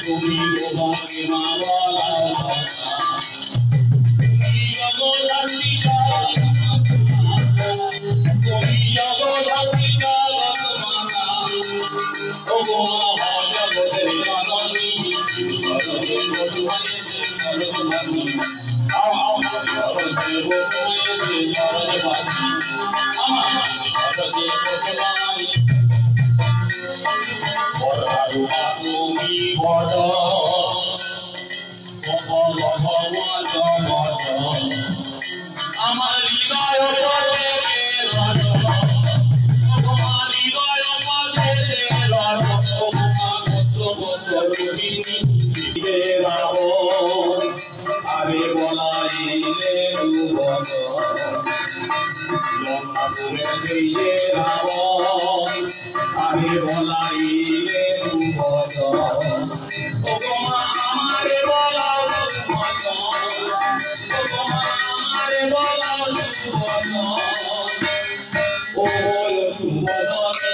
তুমি তোমাকে মা বলা তুমি জগদাত্রী তুমি জগদাত্রী জগৎ মাতা ও গো মা জগতের জননী সরজে বসুমায়ে সে সরজবাসী সরজে বসুমায়ে সে সরজবাসী আমার সরজে বসুমায়ে তুমি বড় আমার হৃদয় পথে তোমার হৃদয় পথে আরে বলাইলে আরে বলাইলে আমারে বলাও আমারে বলাও ও সুবদনী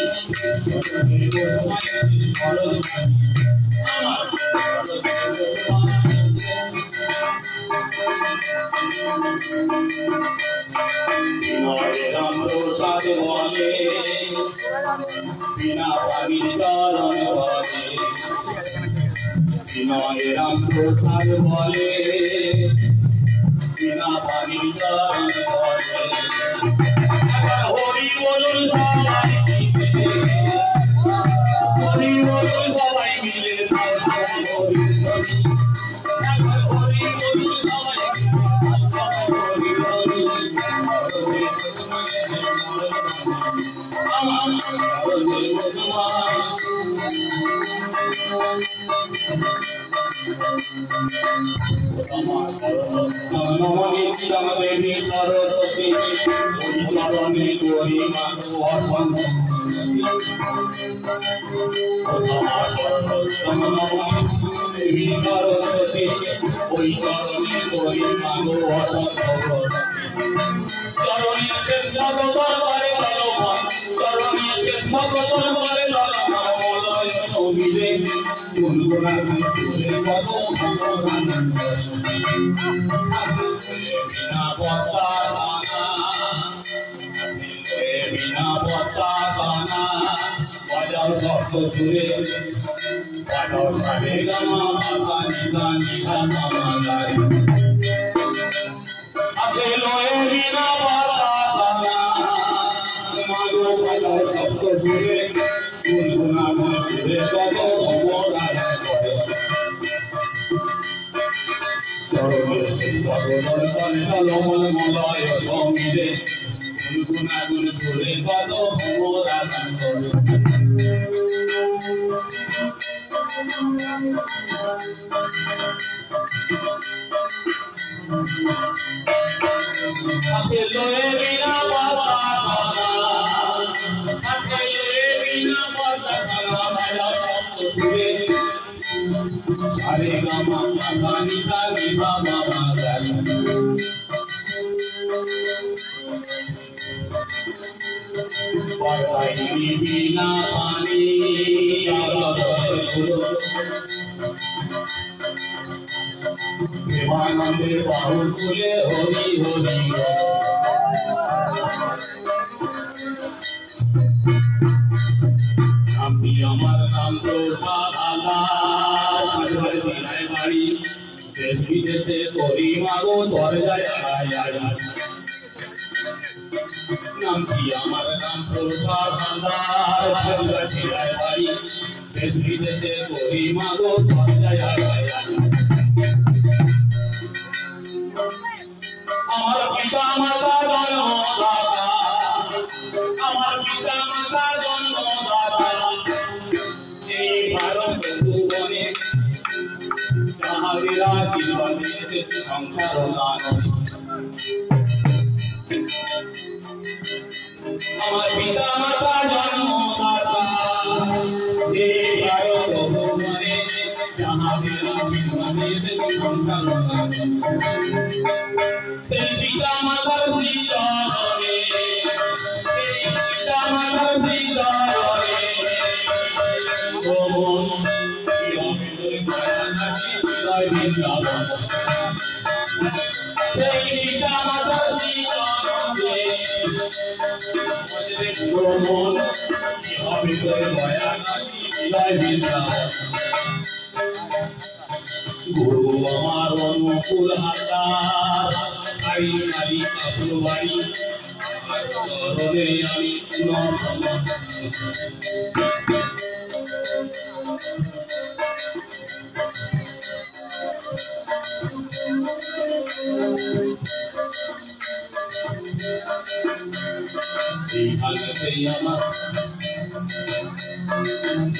রাম প্রসাদ বলে বিনা পানি চরণ বলে বিনয় রাম প্রসাদ বলে বিনা পানি চরণ বলে হরি বলুন সবাই হরি বলুন সবাই মিলে হরি বলুন সবাই দেবী সরস্বতী ওই চরণে করি মাধব দেবী সরস্বতী ওই চরণে করি মাধব চরণে সে সদর করে ললভন চরণে সে সদর করে ললভন মলয় নবীরে গুণগুণান সুরে কত ভগবান বিনা বত্তাসনা বিনা বত্তাসনা বাজাও শব্দ সুরে বাজাও সারে গামা মাথা নিশা নিধা মামা গায় আতে লয়ে বিনা বত্তাসনা মাগো বাজাও শব্দ সুরে গুণগুণান সুরে কত ভগবান চরণে সে সদর করে ললমল মলয় সমীরে গুণগুণাগুণ সুরে কত ভগবান করে আতে লয়ে বিনা বত্তাসনা আতে লয়ে বিনা বত্তাসনা বাজাও শব্দ সুরে সারে গামা মাথা নিশা নিধা মামা গায় পাইনি বিনা পানি প্রেমানন্দে বাহু তুলে হরি হরি আমি আমার নাম প্রসাদ আল্লাহ সিনাই বাড়ি দেশ বিদেশে করি মাগো দরজায় নামটি আমার নাম প্রসাদ আল্লাহ সিনাই বাড়ি দেশ বিদেশে করি মাগো দরজায় আমার পিতা মাতা জন্মদাতা আমার পিতা মাতা জন্মদাতা এই ভারত ভুবনে যাহাদের আশীর্বাদে এসেছে সংসার দান আমার পিতা মাতা জন্মদাতা এই ভারত ভুবনে যাহাদের আশীর্বাদে এসেছে সংসার দান সেই পিতা মাতার শ্রী চরণে সেই পিতা মাতার শ্রী চরণে মন হবে করে দয়া নাকি বিদায় বৃন্দাবন গুরু আমার অনুকূল হাতার শাড়ি নারী কাপড় বাড়ি চরণে আমি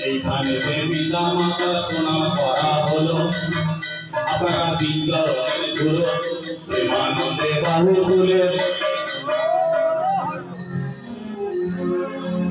এইখানে পিতা মাতার প্রণাম করা হলো আপনারা দিন প্রেমানন্দে বাহু তুলে